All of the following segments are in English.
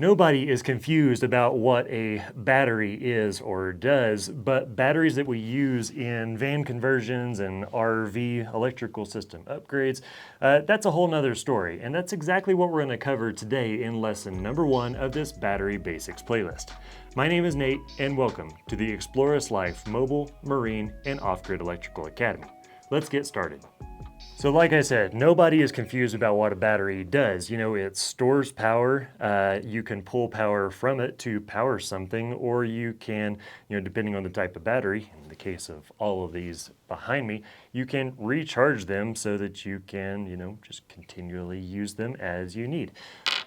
Nobody is confused about what a battery is or does, but batteries that we use in van conversions and RV electrical system upgrades, that's a whole nother story. And that's exactly what we're going to cover today in lesson number 1 of this Battery Basics playlist. My name is Nate, and welcome to the EXPLORIST.life Mobile, Marine, and Off-Grid Electrical Academy. Let's get started. So like I said, nobody is confused about what a battery does. You know, it stores power. You can pull power from it to power something, or you can, depending on the type of battery, in the case of all of these behind me, you can recharge them so that you can, just continually use them as you need.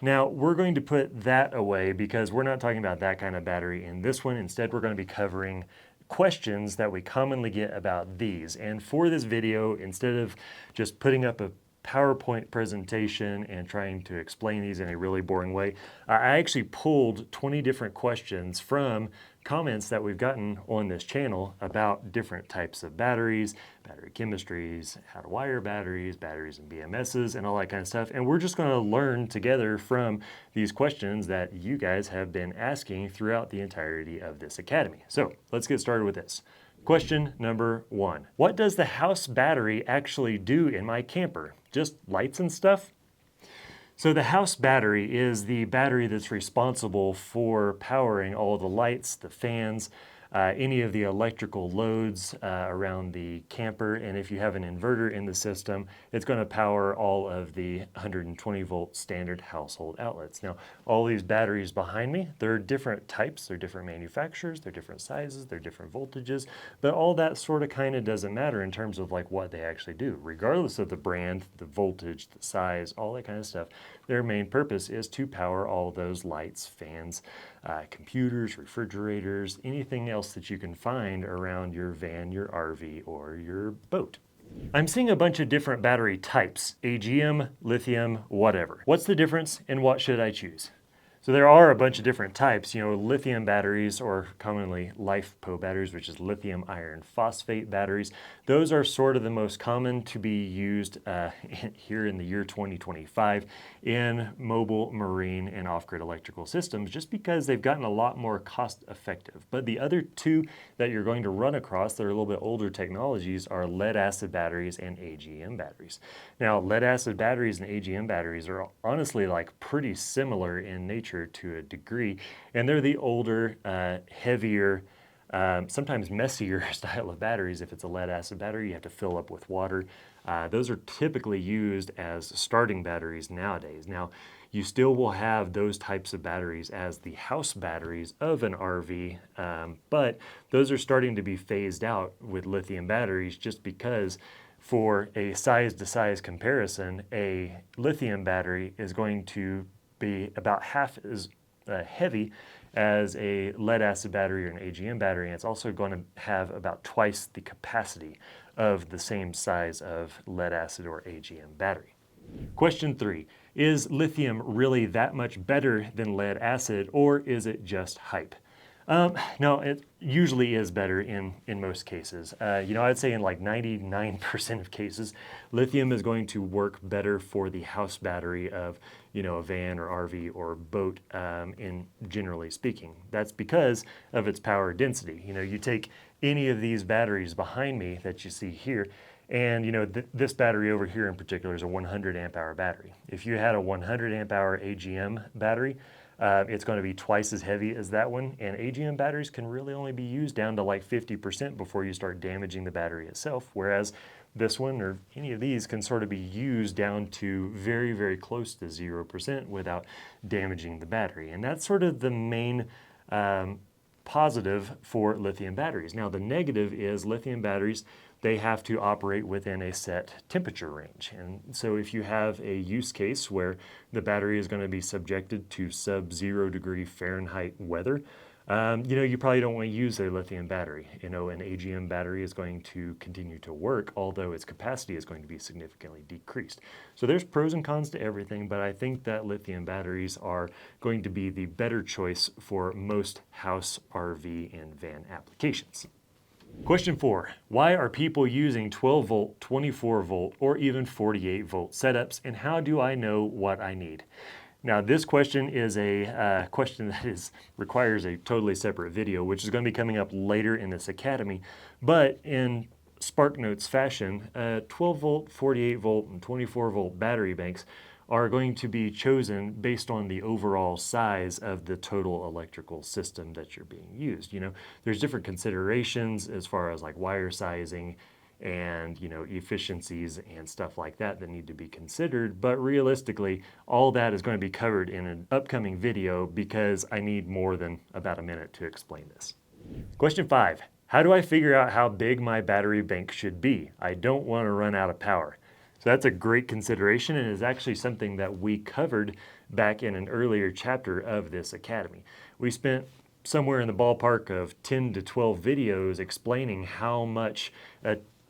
Now, we're going to put that away because we're not talking about that kind of battery in this one. Instead, we're going to be covering questions that we commonly get about these. And for this video, instead of just putting up a PowerPoint presentation and trying to explain these in a really boring way, I actually pulled 20 different questions from comments that we've gotten on this channel about different types of batteries, battery chemistries, how to wire batteries, batteries and BMSs, and all that kind of stuff. And we're just going to learn together from these questions that you guys have been asking throughout the entirety of this academy. So let's get started with this. Question number 1. What does the house battery actually do in my camper? Just lights and stuff? So the house battery is the battery that's responsible for powering all the lights, the fans, any of the electrical loads around the camper. And if you have an inverter in the system, it's going to power all of the 120 volt standard household outlets. Now, all these batteries behind me, they're different types, they're different manufacturers, they're different sizes, they're different voltages, but all that sort of kind of doesn't matter in terms of like what they actually do. Regardless of the brand, the voltage, the size, all that kind of stuff, their main purpose is to power all those lights, fans, computers, refrigerators, anything else that you can find around your van, your RV, or your boat. I'm seeing a bunch of different battery types, AGM, lithium, whatever. What's the difference and what should I choose? So there are a bunch of different types, lithium batteries, or commonly LiFePO batteries, which is lithium iron phosphate batteries. Those are sort of the most common to be used here in the year 2025 in mobile, marine, and off-grid electrical systems, just because they've gotten a lot more cost effective. But the other two that you're going to run across that are a little bit older technologies are lead acid batteries and AGM batteries. Now, lead acid batteries and AGM batteries are honestly like pretty similar in nature to a degree, and they're the older, heavier, sometimes messier style of batteries. If it's a lead acid battery, you have to fill up with water. Those are typically used as starting batteries nowadays. Now, you still will have those types of batteries as the house batteries of an RV, but those are starting to be phased out with lithium batteries just because for a size-to-size comparison, a lithium battery is going to be about half as heavy as a lead acid battery or an AGM battery, and it's also going to have about twice the capacity of the same size of lead acid or AGM battery. Question 3, is lithium really that much better than lead acid, or is it just hype? No, it usually is better in most cases. I'd say in like 99% of cases, lithium is going to work better for the house battery of, a van or RV or boat, in generally speaking. That's because of its power density. You take any of these batteries behind me that you see here, and this battery over here in particular is a 100 amp hour battery. If you had a 100 amp hour AGM battery, it's going to be twice as heavy as that one, and AGM batteries can really only be used down to like 50% before you start damaging the battery itself, whereas this one or any of these can sort of be used down to very, very close to 0% without damaging the battery. And that's sort of the main positive for lithium batteries. Now, the negative is lithium batteries, they have to operate within a set temperature range. And so if you have a use case where the battery is going to be subjected to sub-0 degree Fahrenheit weather, you probably don't want to use a lithium battery. An AGM battery is going to continue to work, although its capacity is going to be significantly decreased. So there's pros and cons to everything, but I think that lithium batteries are going to be the better choice for most house, RV, and van applications. Question 4, why are people using 12 volt, 24 volt, or even 48 volt setups, and how do I know what I need? Now, this question is a question that requires a totally separate video, which is going to be coming up later in this academy. But in SparkNotes fashion, 12 volt, 48 volt, and 24 volt battery banks are going to be chosen based on the overall size of the total electrical system that you're being used. You know, there's different considerations as far as like wire sizing and, you know, efficiencies and stuff like that that need to be considered. But realistically, all that is going to be covered in an upcoming video because I need more than about a minute to explain this. Question 5. How do I figure out how big my battery bank should be? I don't want to run out of power. So that's a great consideration and is actually something that we covered back in an earlier chapter of this academy. We spent somewhere in the ballpark of 10 to 12 videos explaining how much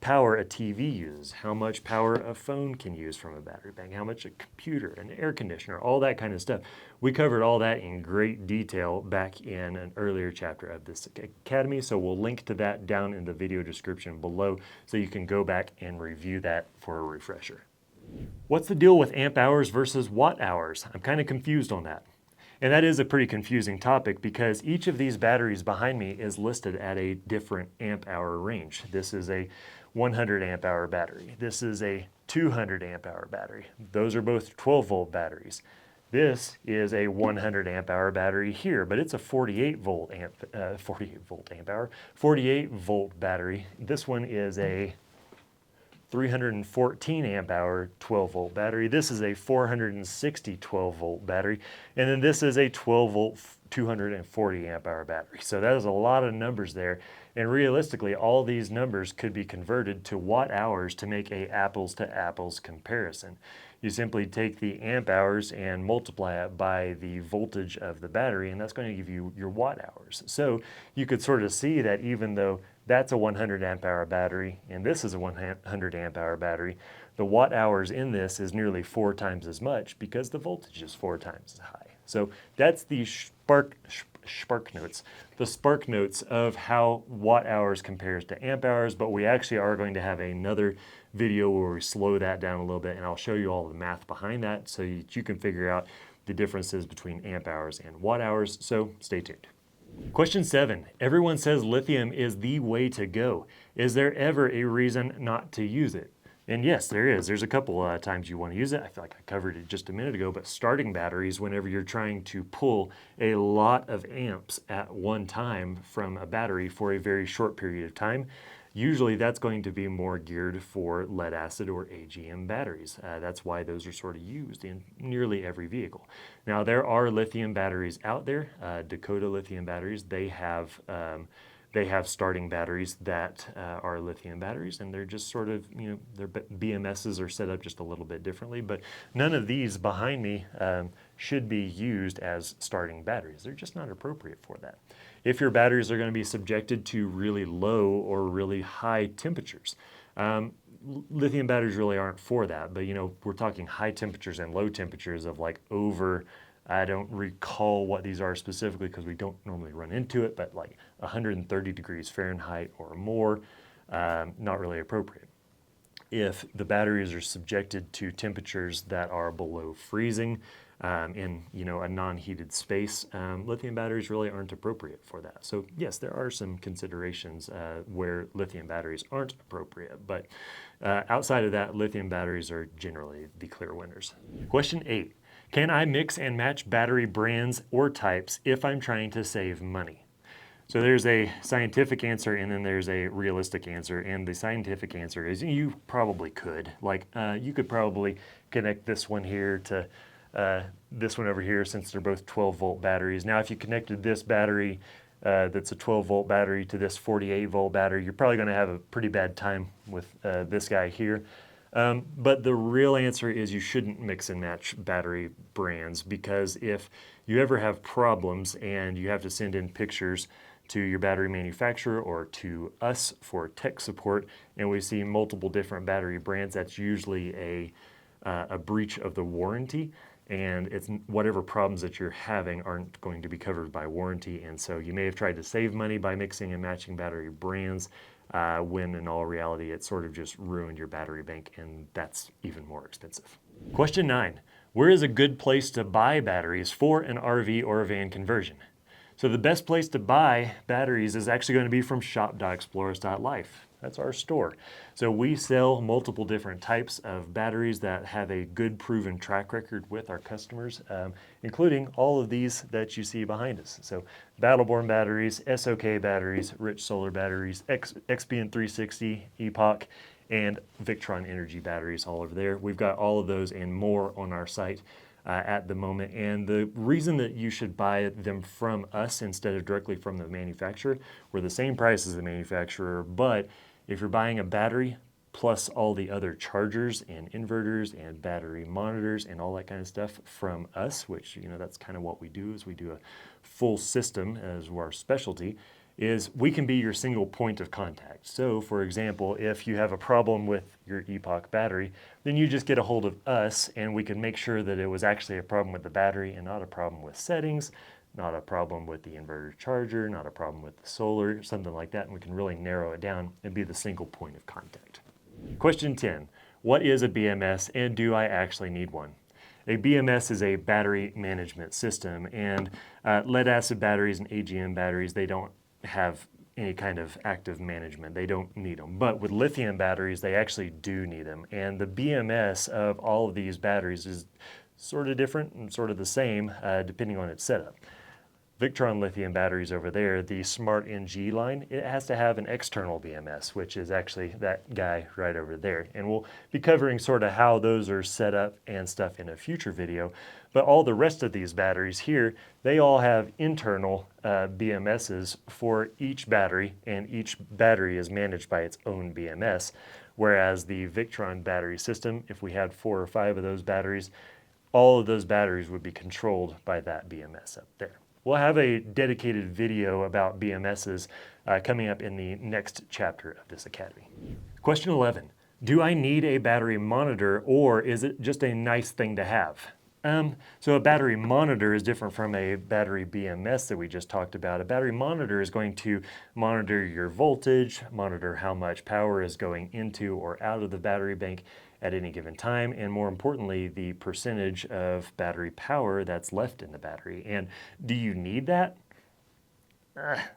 power a TV uses, how much power a phone can use from a battery bank, how much a computer, an air conditioner, all that kind of stuff. We covered all that in great detail back in an earlier chapter of this academy, so we'll link to that down in the video description below so you can go back and review that for a refresher. What's the deal with amp hours versus watt hours? I'm kind of confused on that. And that is a pretty confusing topic because each of these batteries behind me is listed at a different amp hour range. This is a 100 amp hour battery. This is a 200 amp hour battery. Those are both 12 volt batteries. This is a 100 amp hour battery here, but it's a 48 volt battery. This one is a 314 amp hour 12 volt battery. This is a 460 12 volt battery. And then this is a 12 volt 240 amp hour battery. So that is a lot of numbers there. And realistically, all these numbers could be converted to watt hours to make a apples to apples comparison. You simply take the amp hours and multiply it by the voltage of the battery, and that's going to give you your watt hours. So you could sort of see that even though that's a 100 amp hour battery and this is a 100 amp hour battery, the watt hours in this is nearly 4 times as much because the voltage is 4 times as high. So that's the SparkNotes of how watt hours compares to amp hours, but we actually are going to have another video where we slow that down a little bit and I'll show you all the math behind that so you can figure out the differences between amp hours and watt hours, so stay tuned. Question 7. Everyone says lithium is the way to go. Is there ever a reason not to use it? And yes, there is. There's a couple times you want to use it. I feel like I covered it just a minute ago, but starting batteries, whenever you're trying to pull a lot of amps at one time from a battery for a very short period of time, usually that's going to be more geared for lead acid or AGM batteries. That's why those are sort of used in nearly every vehicle. Now, there are lithium batteries out there, Dakota lithium batteries. They have starting batteries that are lithium batteries, and they're just sort of, you know, their BMSs are set up just a little bit differently, but none of these behind me should be used as starting batteries. They're just not appropriate for that. If your batteries are going to be subjected to really low or really high temperatures, lithium batteries really aren't for that, but you know, we're talking high temperatures and low temperatures of like over, I don't recall what these are specifically because we don't normally run into it, but like 130 degrees Fahrenheit or more, not really appropriate. If the batteries are subjected to temperatures that are below freezing in, you know, a non-heated space, lithium batteries really aren't appropriate for that. So yes, there are some considerations where lithium batteries aren't appropriate, but outside of that, lithium batteries are generally the clear winners. Question 8. Can I mix and match battery brands or types if I'm trying to save money? So there's a scientific answer and then there's a realistic answer, and the scientific answer is you probably could. Like you could probably connect this one here to this one over here since they're both 12 volt batteries. Now if you connected this battery that's a 12 volt battery to this 48 volt battery, you're probably going to have a pretty bad time with this guy here. But the real answer is you shouldn't mix and match battery brands, because if you ever have problems and you have to send in pictures to your battery manufacturer or to us for tech support and we see multiple different battery brands, that's usually a breach of the warranty, and it's whatever problems that you're having aren't going to be covered by warranty. And so you may have tried to save money by mixing and matching battery brands, when in all reality it sort of just ruined your battery bank, and that's even more expensive. Question 9. Where is a good place to buy batteries for an RV or a van conversion? So the best place to buy batteries is actually going to be from shop.explorist.life. That's our store. So we sell multiple different types of batteries that have a good proven track record with our customers, including all of these that you see behind us. So Battleborn batteries, SOK batteries, Rich Solar batteries, XPN 360, Epoch, and Victron Energy batteries all over there. We've got all of those and more on our site at the moment. And the reason that you should buy them from us instead of directly from the manufacturer, we're the same price as the manufacturer, but if you're buying a battery plus all the other chargers and inverters and battery monitors and all that kind of stuff from us, which, you know, that's kind of what we do, is we do a full system as our specialty, is we can be your single point of contact. So for example, if you have a problem with your Epoch battery, then you just get a hold of us and we can make sure that it was actually a problem with the battery and not a problem with settings, not a problem with the inverter charger, not a problem with the solar, something like that, and we can really narrow it down and be the single point of contact. Question 10, what is a BMS and do I actually need one? A BMS is a battery management system, and lead acid batteries and AGM batteries, they don't have any kind of active management. They don't need them. But with lithium batteries, they actually do need them. And the BMS of all of these batteries is sort of different and sort of the same depending on its setup. Victron lithium batteries over there, the Smart NG line, it has to have an external BMS, which is actually that guy right over there. And we'll be covering sort of how those are set up and stuff in a future video. But all the rest of these batteries here, they all have internal BMSs for each battery, and each battery is managed by its own BMS. Whereas the Victron battery system, if we had 4 or 5 of those batteries, all of those batteries would be controlled by that BMS up there. We'll have a dedicated video about BMSs coming up in the next chapter of this academy. Question 11, do I need a battery monitor or is it just a nice thing to have? So a battery monitor is different from a battery BMS that we just talked about. A battery monitor is going to monitor your voltage, monitor how much power is going into or out of the battery bank at any given time, and more importantly, the percentage of battery power that's left in the battery. And do you need that?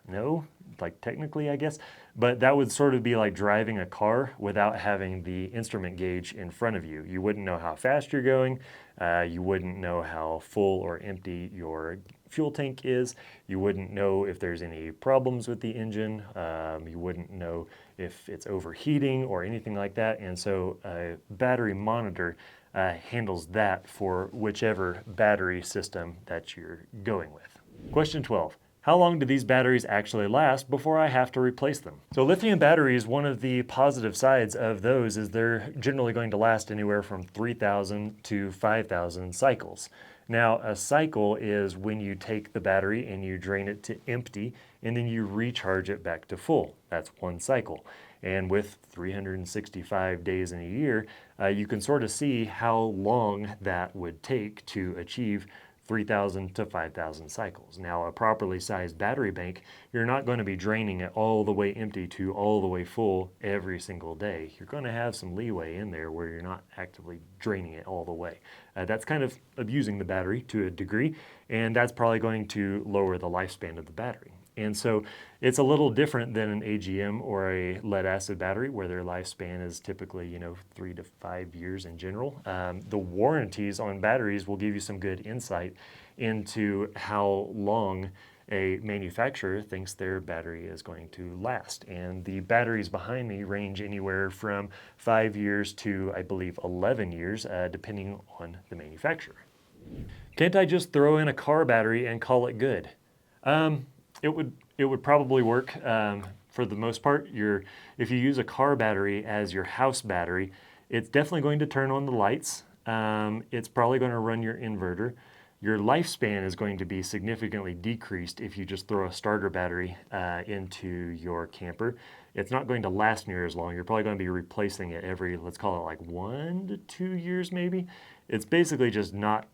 No, like technically, I guess, but that would sort of be like driving a car without having the instrument gauge in front of you. You wouldn't know how fast you're going. You wouldn't know how full or empty your fuel tank is. You wouldn't know if there's any problems with the engine. You wouldn't know if it's overheating or anything like that. And so a battery monitor handles that for whichever battery system that you're going with. Question 12. How long do these batteries actually last before I have to replace them? So lithium batteries, one of the positive sides of those is they're generally going to last anywhere from 3,000 to 5,000 cycles. Now, a cycle is when you take the battery and you drain it to empty and then you recharge it back to full. That's one cycle. And with 365 days in a year, you can sort of see how long that would take to achieve 3,000 to 5,000 cycles. Now, a properly sized battery bank, you're not going to be draining it all the way empty to all the way full every single day. You're going to have some leeway in there where you're not actively draining it all the way. That's kind of abusing the battery to a degree, and that's probably going to lower the lifespan of the battery. And so it's a little different than an AGM or a lead acid battery where their lifespan is typically, 3 to 5 years in general. The warranties on batteries will give you some good insight into how long a manufacturer thinks their battery is going to last. And the batteries behind me range anywhere from 5 years to, I believe, 11 years, depending on the manufacturer. Can't I just throw in a car battery and call it good? It would probably work for the most part. If you use a car battery as your house battery, it's definitely going to turn on the lights. It's probably going to run your inverter. Your lifespan is going to be significantly decreased if you just throw a starter battery into your camper. It's not going to last near as long. You're probably going to be replacing it every, let's call it like 1 to 2 years maybe. It's basically just not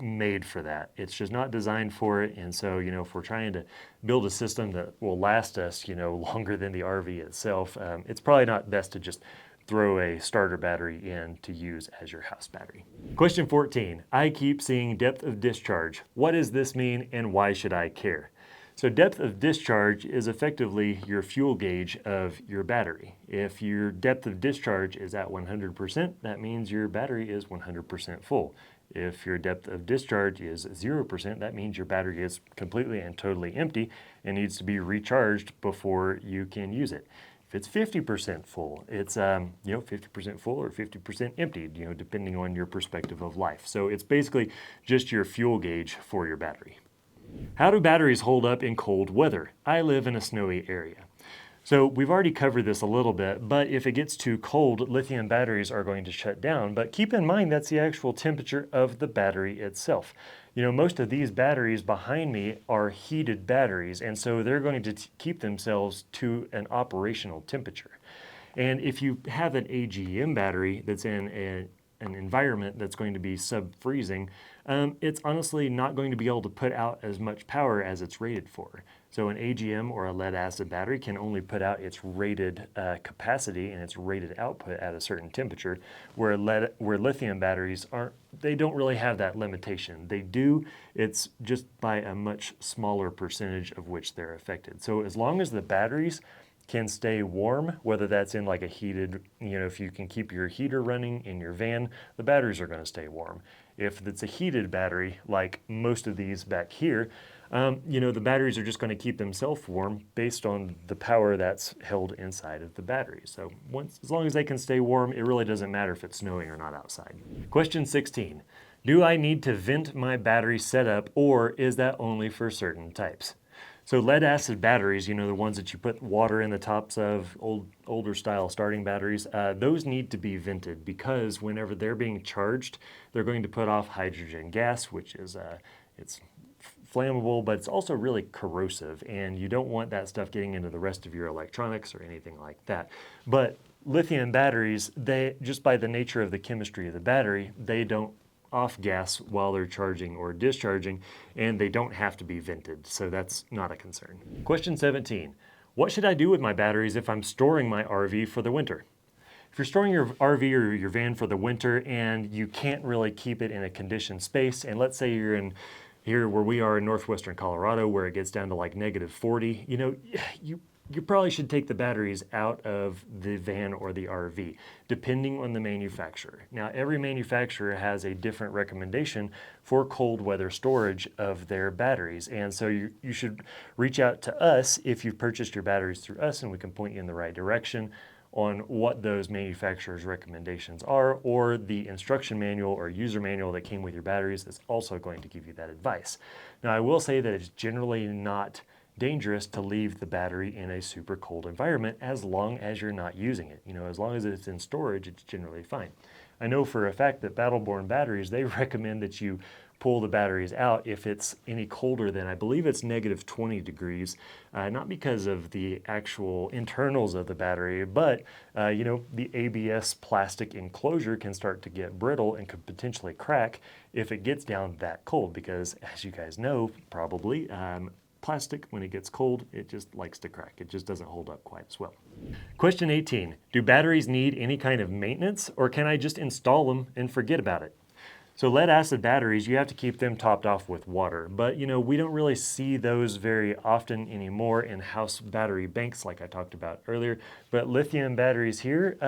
made for that. It's just not designed for it. And so, if we're trying to build a system that will last us, longer than the RV itself, it's probably not best to just throw a starter battery in to use as your house battery. Question 14, I keep seeing depth of discharge. What does this mean and why should I care? So depth of discharge is effectively your fuel gauge of your battery. If your depth of discharge is at 100%, that means your battery is 100% full. If your depth of discharge is 0%, that means your battery is completely and totally empty and needs to be recharged before you can use it. If it's 50% full, it's 50% full or 50% empty, depending on your perspective of life. So it's basically just your fuel gauge for your battery. How do batteries hold up in cold weather? I live in a snowy area. So we've already covered this a little bit, but if it gets too cold, lithium batteries are going to shut down. But keep in mind that's the actual temperature of the battery itself. Most of these batteries behind me are heated batteries, and so they're going to keep themselves to an operational temperature. And if you have an AGM battery that's in an environment that's going to be sub-freezing, it's honestly not going to be able to put out as much power as it's rated for. So an AGM or a lead acid battery can only put out its rated capacity and its rated output at a certain temperature, where lithium batteries they don't really have that limitation. They do, it's just by a much smaller percentage of which they're affected. So as long as the batteries can stay warm, whether that's in like a heated, if you can keep your heater running in your van, the batteries are going to stay warm. If it's a heated battery, like most of these back here, the batteries are just going to keep themselves warm based on the power that's held inside of the battery. So as long as they can stay warm, it really doesn't matter if it's snowing or not outside. Question 16, do I need to vent my battery setup or is that only for certain types? So lead acid batteries, the ones that you put water in the tops of, older style starting batteries, those need to be vented because whenever they're being charged, they're going to put off hydrogen gas, which is, it's flammable, but it's also really corrosive, and you don't want that stuff getting into the rest of your electronics or anything like that. But lithium batteries, they, just by the nature of the chemistry of the battery, they don't off gas while they're charging or discharging, and they don't have to be vented, so that's not a concern. Question 17, what should I do with my batteries if I'm storing my RV for the winter? If you're storing your RV or your van for the winter and you can't really keep it in a conditioned space, and let's say you're in here where we are in northwestern Colorado where it gets down to like -40, you probably should take the batteries out of the van or the RV, depending on the manufacturer. Now, every manufacturer has a different recommendation for cold weather storage of their batteries. And so you should reach out to us if you've purchased your batteries through us, and we can point you in the right direction on what those manufacturers' recommendations are, or the instruction manual or user manual that came with your batteries is also going to give you that advice. Now, I will say that it's generally not dangerous to leave the battery in a super cold environment as long as you're not using it. As long as it's in storage, it's generally fine. I know for a fact that Battleborn batteries, they recommend that you pull the batteries out if it's any colder than, I believe it's -20 degrees, not because of the actual internals of the battery, but the ABS plastic enclosure can start to get brittle and could potentially crack if it gets down that cold, because as you guys know, probably, plastic, when it gets cold, it just likes to crack. It just doesn't hold up quite as well. Question 18, do batteries need any kind of maintenance or can I just install them and forget about it? So lead acid batteries, you have to keep them topped off with water, but we don't really see those very often anymore in house battery banks like I talked about earlier. But lithium batteries here,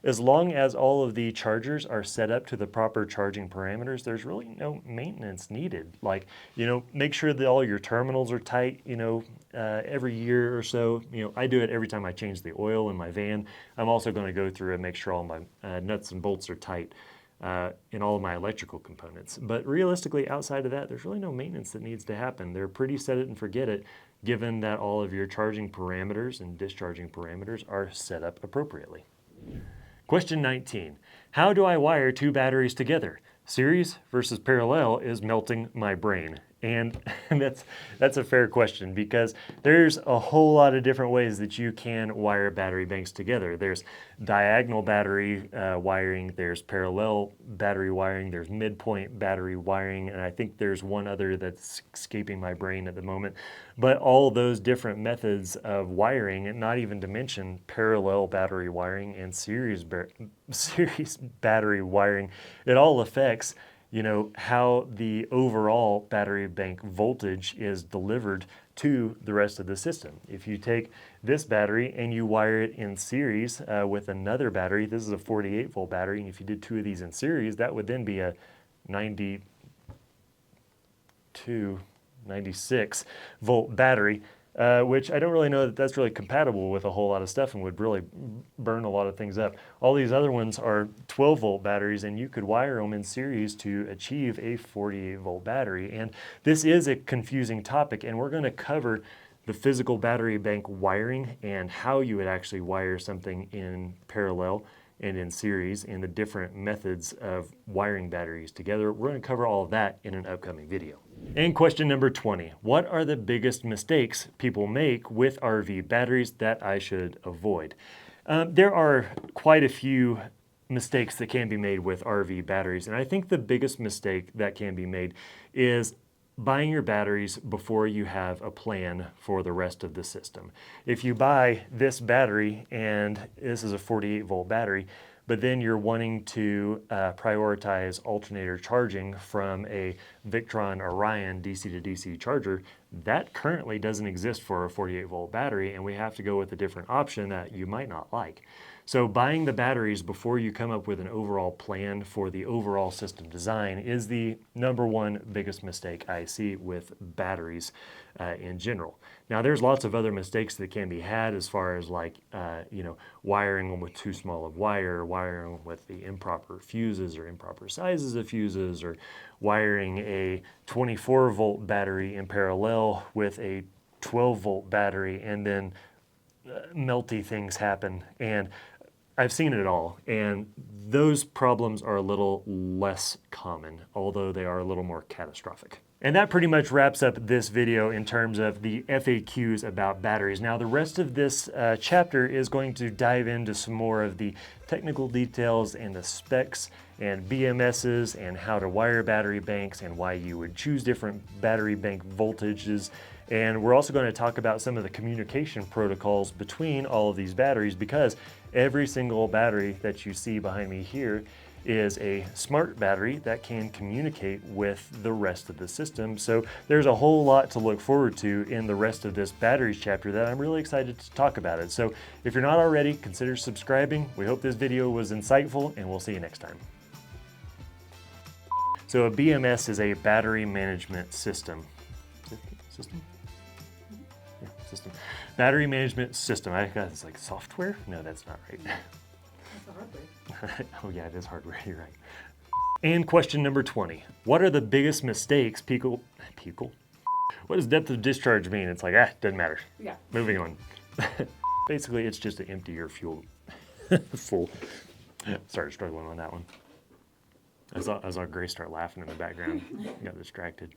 as long as all of the chargers are set up to the proper charging parameters, there's really no maintenance needed. Like, make sure that all your terminals are tight, every year or so. I do it every time I change the oil in my van. I'm also going to go through and make sure all my nuts and bolts are tight in all of my electrical components. But realistically, outside of that, there's really no maintenance that needs to happen. They're pretty set it and forget it, given that all of your charging parameters and discharging parameters are set up appropriately. Question 19, how do I wire two batteries together? Series versus parallel is melting my brain. And that's a fair question, because there's a whole lot of different ways that you can wire battery banks together. There's diagonal battery wiring, there's parallel battery wiring, there's midpoint battery wiring, and I think there's one other that's escaping my brain at the moment. But all those different methods of wiring, and not even to mention parallel battery wiring and series battery wiring, it all affects how the overall battery bank voltage is delivered to the rest of the system. If you take this battery and you wire it in series with another battery, this is a 48 volt battery, and if you did two of these in series, that would then be a 96 volt battery, which I don't really know that that's really compatible with a whole lot of stuff and would really burn a lot of things up. All these other ones are 12 volt batteries, and you could wire them in series to achieve a 48 volt battery. And this is a confusing topic, and we're going to cover the physical battery bank wiring and how you would actually wire something in parallel and in series, and the different methods of wiring batteries together. We're going to cover all of that in an upcoming video. And question number 20, what are the biggest mistakes people make with RV batteries that I should avoid? There are quite a few mistakes that can be made with RV batteries, and I think the biggest mistake that can be made is buying your batteries before you have a plan for the rest of the system. If you buy this battery, and this is a 48 volt battery, but then you're wanting to prioritize alternator charging from a Victron Orion DC to DC charger, that currently doesn't exist for a 48 volt battery, and we have to go with a different option that you might not like. So buying the batteries before you come up with an overall plan for the overall system design is the number one biggest mistake I see with batteries in general. Now, there's lots of other mistakes that can be had, as far as like, wiring them with too small of wire, wiring them with the improper fuses or improper sizes of fuses, or wiring a 24 volt battery in parallel with a 12 volt battery, and then melty things happen. And I've seen it all, and those problems are a little less common, although they are a little more catastrophic. And that pretty much wraps up this video in terms of the FAQs about batteries. Now, the rest of this chapter is going to dive into some more of the technical details and the specs and BMSs and how to wire battery banks and why you would choose different battery bank voltages. And we're also going to talk about some of the communication protocols between all of these batteries, because every single battery that you see behind me here is a smart battery that can communicate with the rest of the system. So there's a whole lot to look forward to in the rest of this batteries chapter that I'm really excited to talk about it. So if you're not already, consider subscribing. We hope this video was insightful, and we'll see you next time. So a BMS is a battery management system. Yeah, system. Battery management system. I got it's like software? No, that's not right. That's the hardware. Oh yeah, it is hardware, you're right. And question number 20. What are the biggest mistakes people? What does depth of discharge mean? It's like, doesn't matter. Yeah. Moving on. Basically, it's just to empty your fuel full. Started struggling on that one. I saw Grace start laughing in the background. Got distracted.